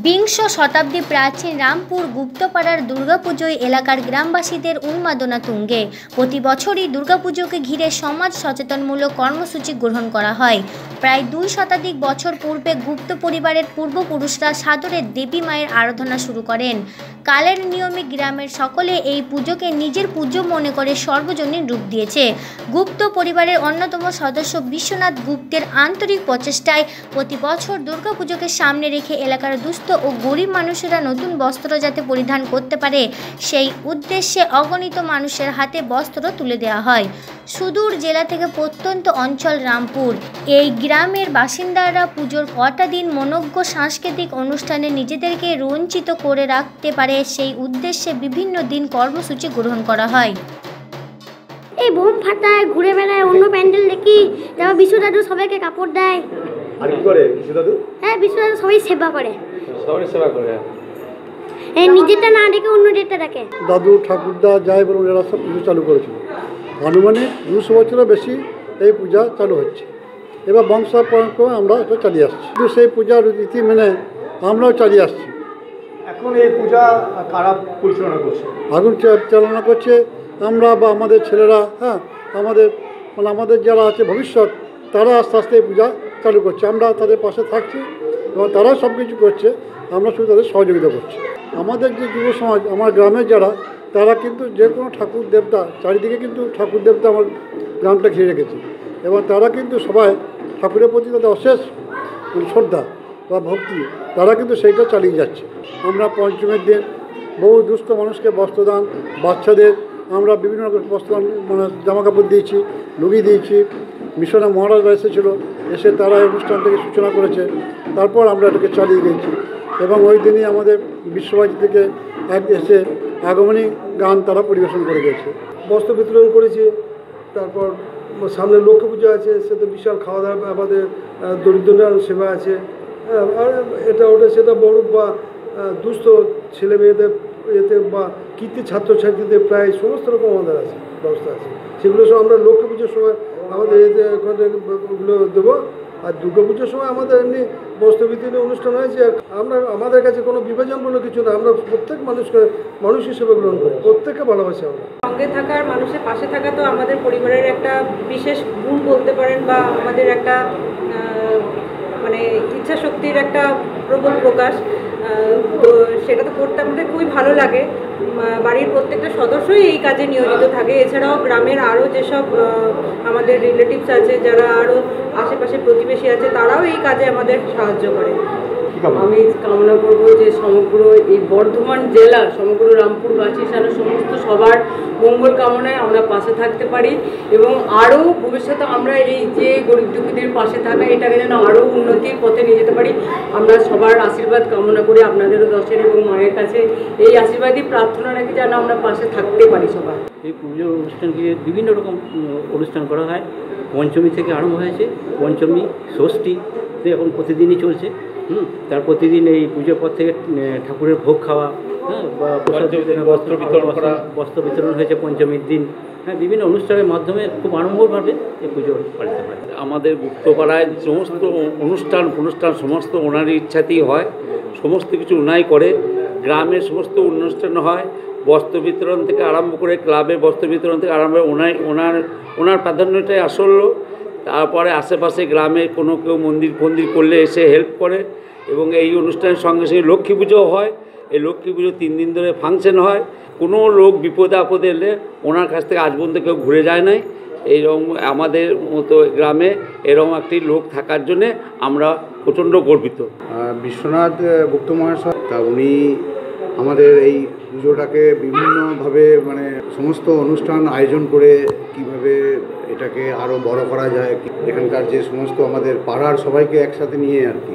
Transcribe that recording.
বিংশ শতাব্দী প্রাচীন রামপুর গুপ্তপাড়ার দুর্গাপুজোয় এলাকার গ্রামবাসীদের উন্মাদনা তুঙ্গে। প্রতি বছরই দুর্গাপুজোকে ঘিরে সমাজ সচেতনমূলক কর্মসূচি গ্রহণ করা হয়। প্রায় 2 শতাধিক বছর পূর্বে গুপ্ত পরিবারের পূর্বপুরুষরা সাদরে দেবী মায়ের আরাধনা শুরু করেন। কালের নিয়মে গ্রামের সকলে এই পুজোকে নিজের পুজো মনে করে সর্বজনীন রূপ দিয়েছে। গুপ্ত পরিবারের অন্যতম সদস্য বিশ্বনাথ গুপ্তের আন্তরিক প্রচেষ্টায় প্রতি বছর দুর্গাপুজোকে সামনে রেখে এলাকার দুস্থ ও গরিব মানুষেরা নতুন বস্ত্র যাতে পরিধান করতে পারে সেই উদ্দেশ্যে অগণিত মানুষের হাতে বস্ত্র তুলে দেওয়া হয়। সুদূর জেলা থেকে প্রত্যন্ত অঞ্চল রামপুর এই গ্রামের বাসিন্দারা পুজোর কটা দিন মনোজ্ঞ সাংস্কৃতিক অনুষ্ঠানে নিজেদেরকে রঞ্জিত করে রাখতে পারে সেই উদ্দেশ্যে বিভিন্ন দিন কর্মসূচি গ্রহণ করা হয়। এই বোম ফাটায়, ঘুরে বেড়ায়, অন্য প্যান্ডেল দেখি, তারপর বিশু দাদু সবাইকে কাপড় দেয়। আর কি করে বিশু দাদু? হ্যাঁ, বিশু দাদু সবাই সেবা করে। সবাই সেবা করে। এই নিজেরটা না দেখে অন্যদেরটা দেখে। দাদু ঠাকুরদা যাই বলুন এরা সব পুজো চালু করেছিল। আনুমানিক 200 বছরের বেশি এই পূজা চালু হচ্ছে। এবার বংশপরম্পরা আমরা এটা চালিয়ে আসছি, কিন্তু সেই পূজার রীতি মেনে আমরাও চালিয়ে আসছি। এখন এই পূজা কারা পরিচালনা করছে? আগুন চালনা করছে আমরা বা আমাদের ছেলেরা। হ্যাঁ, আমাদের যারা আছে ভবিষ্যৎ, তারা আস্তে আস্তে এই পূজা চালু করছে। আমরা তাদের পাশে থাকছি এবং তারা সব কিছু করছে, আমরা শুধু তাদের সহযোগিতা করছি। আমাদের যে যুব সমাজ, আমার গ্রামের যারা, তারা কিন্তু যে কোনো ঠাকুর দেবতা, চারিদিকে কিন্তু ঠাকুর দেবতা আমার গ্রামটা ঘিরে রেখেছে এবং তারা কিন্তু সবাই ঠাকুরের প্রতি তাদের অশেষ শ্রদ্ধা বা ভক্তি, তারা কিন্তু সেইটা চালিয়ে যাচ্ছে। আমরা পঞ্চমীর দিন বহু দুস্থ মানুষকে বস্ত্রদান, বাচ্চাদের আমরা বিভিন্ন রকম বস্ত্রদান জামা কাপড় দিয়েছি, লুঙ্গি দিয়েছি। মিশনে মহারাজরা এসেছিলো, এসে তারা এই অনুষ্ঠান থেকে সূচনা করেছে, তারপর আমরা এটাকে চালিয়ে গিয়েছি। এবং ওই দিনই আমাদের বিশ্বভারতী থেকে এসে আগমনী গান তারা পরিবেশন করে গেছে। বস্ত্র বিতরণ করেছি। তারপর সামনে লক্ষ্মী পুজো আছে, সেটা বিশাল খাওয়া দাওয়া, আমাদের দরিদ্র সেবা আছে। আর এটা ওটা সেটা বড় বা দুস্থ ছেলে মেয়েদের এতে বা কৃতি ছাত্রছাত্রীদের প্রায় সমস্ত রকম আমাদের আছে, ব্যবস্থা আছে। সেগুলো সব আমরা লক্ষ্মী পুজোর সময় আমাদের এতে ওগুলো দেবো। আর দুর্গা পুজোর সময় আমাদের এমনি বস্ত্র বিতরণের অনুষ্ঠান হয়েছে। আমাদের কাছে কোনো বিভাজন বলে কিছু না, আমরা প্রত্যেক মানুষ হিসেবে গ্রহণ করি, প্রত্যেককে ভালোবাসি। আমরা সঙ্গে থাকার, মানুষের পাশে থাকা তো আমাদের পরিবারের একটা বিশেষ গুণ বলতে পারেন, বা আমাদের একটা মানে ইচ্ছা শক্তির একটা প্রবল প্রকাশ। তো সেটা তো করতে আমাদের খুবই ভালো লাগে। বাড়ির প্রত্যেকটা সদস্যই এই কাজে নিয়োজিত থাকে। এছাড়াও গ্রামের আরও যেসব আমাদের রিলেটিভস আছে, যারা আরও আশেপাশে প্রতিবেশী আছে, তারাও এই কাজে আমাদের সাহায্য করে। আমি কামনা করব যে সমগ্র এই বর্ধমান জেলা, সমগ্র রামপুরবাসী সারা সমস্ত সবার মঙ্গল কামনায় আমরা পাশে থাকতে পারি এবং আরও ভবিষ্যতে আমরা এই যে গরিব দুঃখীদের পাশে থাকা, এটাকে যেন আরও উন্নতির পথে নিয়ে যেতে পারি। আমরা সবার আশীর্বাদ কামনা করি, আপনাদেরও দশের এবং মায়ের কাছে এই আশীর্বাদই প্রার্থনা রাখি যেন আমরা পাশে থাকতে পারি সবাই। এই পুজোর অনুষ্ঠানকে বিভিন্ন রকম অনুষ্ঠান করা হয়। পঞ্চমী থেকে আরম্ভ হয়েছে, পঞ্চমী, ষষ্ঠী এখন প্রতিদিনই চলছে। তার প্রতিদিন এই পুজোর পর থেকে ঠাকুরের ভোগ খাওয়া, বা বস্ত্র বিতরণ হয়েছে পঞ্চমীর দিন। বিভিন্ন অনুষ্ঠানের মাধ্যমে খুব আড়ম্বরভাবে এই পুজো পালিত হয়। আমাদের গুপ্তপাড়ায় সমস্ত অনুষ্ঠান সমস্ত ওনারই ইচ্ছাতেই হয়, সমস্ত কিছু ওনাই করে। গ্রামের সমস্ত অনুষ্ঠান হয়, বস্ত্র বিতরণ থেকে আরম্ভ করে, ক্লাবের বস্ত্র বিতরণ থেকে আরম্ভ করে ওনার প্রাধান্যটাই আসল। তারপরে আশেপাশে গ্রামে কোনো কেউ মন্দির করলে এসে হেল্প করে এবং এই অনুষ্ঠানের সঙ্গে সঙ্গে লক্ষ্মী পুজোও হয়। এই লক্ষ্মী পুজো 3 দিন ধরে ফাংশন হয়। কোনো লোক বিপদে আপদে এলে ওনার কাছ থেকে আজ পর্যন্ত কেউ ঘুরে যায় নাই। এইরকম আমাদের মতো গ্রামে এরকম একটি লোক থাকার জন্যে আমরা প্রচণ্ড গর্বিত। বিশ্বনাথ গুপ্ত মহাশয়, তা উনি আমাদের এই পুজোটাকে বিভিন্নভাবে সমস্ত অনুষ্ঠান আয়োজন করে কিভাবে এটাকে আরও বড় করা যায়, এখানকার যে সমস্ত আমাদের পাড়ার সবাইকে একসাথে নিয়ে আর কি।